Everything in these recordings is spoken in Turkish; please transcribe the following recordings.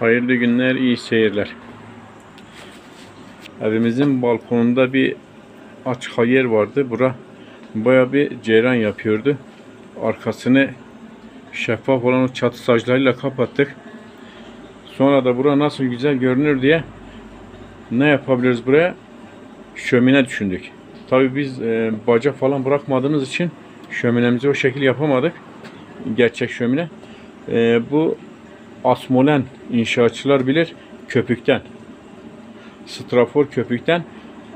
Hayırlı günler, iyi seyirler. Evimizin balkonunda bir açık yer vardı. Bura bayağı bir cereyan yapıyordu. Arkasını şeffaf olan o çatı saclarıyla kapattık. Sonra da bura nasıl güzel görünür diye ne yapabiliriz buraya? Şömine düşündük. Tabii biz baca falan bırakmadığımız için şöminemizi o şekil yapamadık. Gerçek şömine. Bu Asmolen inşaatçılar bilir, köpükten. Strafor köpükten,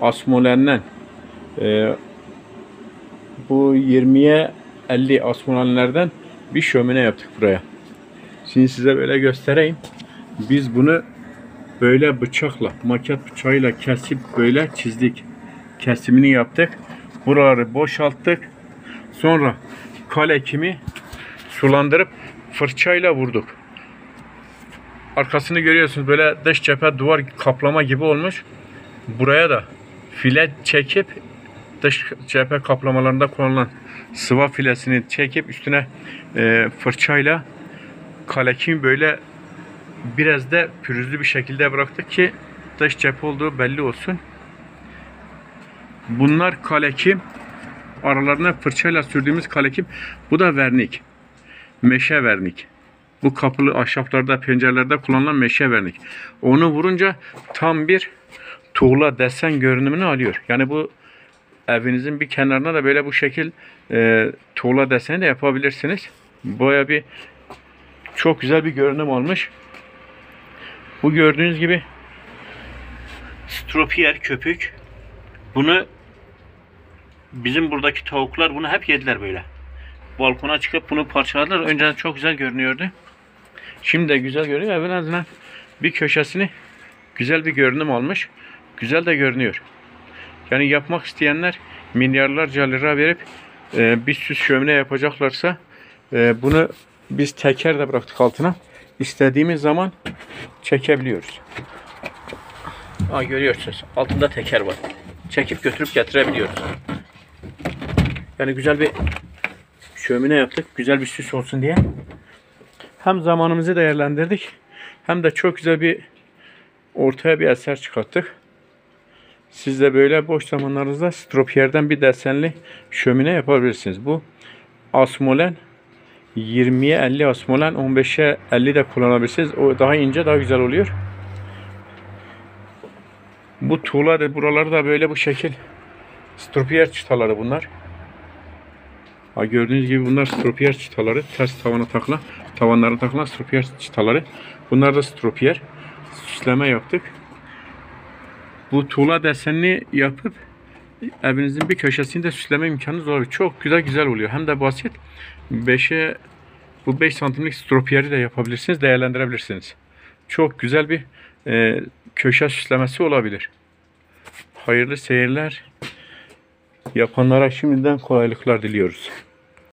Asmolen'den. Bu 20'ye 50 Asmolenlerden bir şömine yaptık buraya. Şimdi size böyle göstereyim. Biz bunu böyle bıçakla, maket bıçağıyla kesip böyle çizdik. Kesimini yaptık. Buraları boşalttık. Sonra kalekimi sulandırıp fırçayla vurduk. Arkasını görüyorsunuz, böyle dış cephe duvar kaplama gibi olmuş. Buraya da file çekip dış cephe kaplamalarında kullanılan sıva filesini çekip üstüne fırçayla kalekimi böyle biraz da pürüzlü bir şekilde bıraktık ki dış cephe olduğu belli olsun. Bunlar kalekim, aralarına fırçayla sürdüğümüz kalekim. Bu da vernik. Meşe vernik. Bu kapılı ahşaplarda, pencerelerde kullanılan meşe vernik. Onu vurunca tam bir tuğla desen görünümünü alıyor. Yani bu evinizin bir kenarına da böyle bu şekil tuğla deseni de yapabilirsiniz. Baya bir çok güzel bir görünüm olmuş. Bu gördüğünüz gibi stropiyer köpük. Bunu bizim buradaki tavuklar bunu hep yediler böyle. Balkona çıkıp bunu parçaladılar. Önceden çok güzel görünüyordu. Şimdi de güzel görünüyor. En azından bir köşesini güzel bir görünüm almış. Güzel de görünüyor. Yani yapmak isteyenler milyarlarca lira verip bir süs şömine yapacaklarsa bunu biz teker de bıraktık altına. İstediğimiz zaman çekebiliyoruz. Görüyorsunuz. Altında teker var. Çekip götürüp getirebiliyoruz. Yani güzel bir şömine yaptık. Güzel bir süs olsun diye. Hem zamanımızı değerlendirdik, hem de çok güzel bir ortaya bir eser çıkarttık. Siz de böyle boş zamanlarınızda stropiyerden bir desenli şömine yapabilirsiniz. Bu Asmolen 20'ye 50 Asmolen, 15'e 50 de kullanabilirsiniz. O daha ince, daha güzel oluyor. Bu tuğla da buraları da böyle bu şekil stropiyer çıtaları bunlar. Gördüğünüz gibi bunlar stropiyer çıtaları. Ters tavana takılan, tavanlara takılan stropiyer çıtaları. Bunlar da stropiyer. Süsleme yaptık. Bu tuğla desenini yapıp evinizin bir köşesini de süsleme imkanınız var. Çok güzel oluyor. Hem de basit. Bu 5 santimlik stropiyeri de yapabilirsiniz, değerlendirebilirsiniz. Çok güzel bir köşe süslemesi olabilir. Hayırlı seyirler. Yapanlara şimdiden kolaylıklar diliyoruz.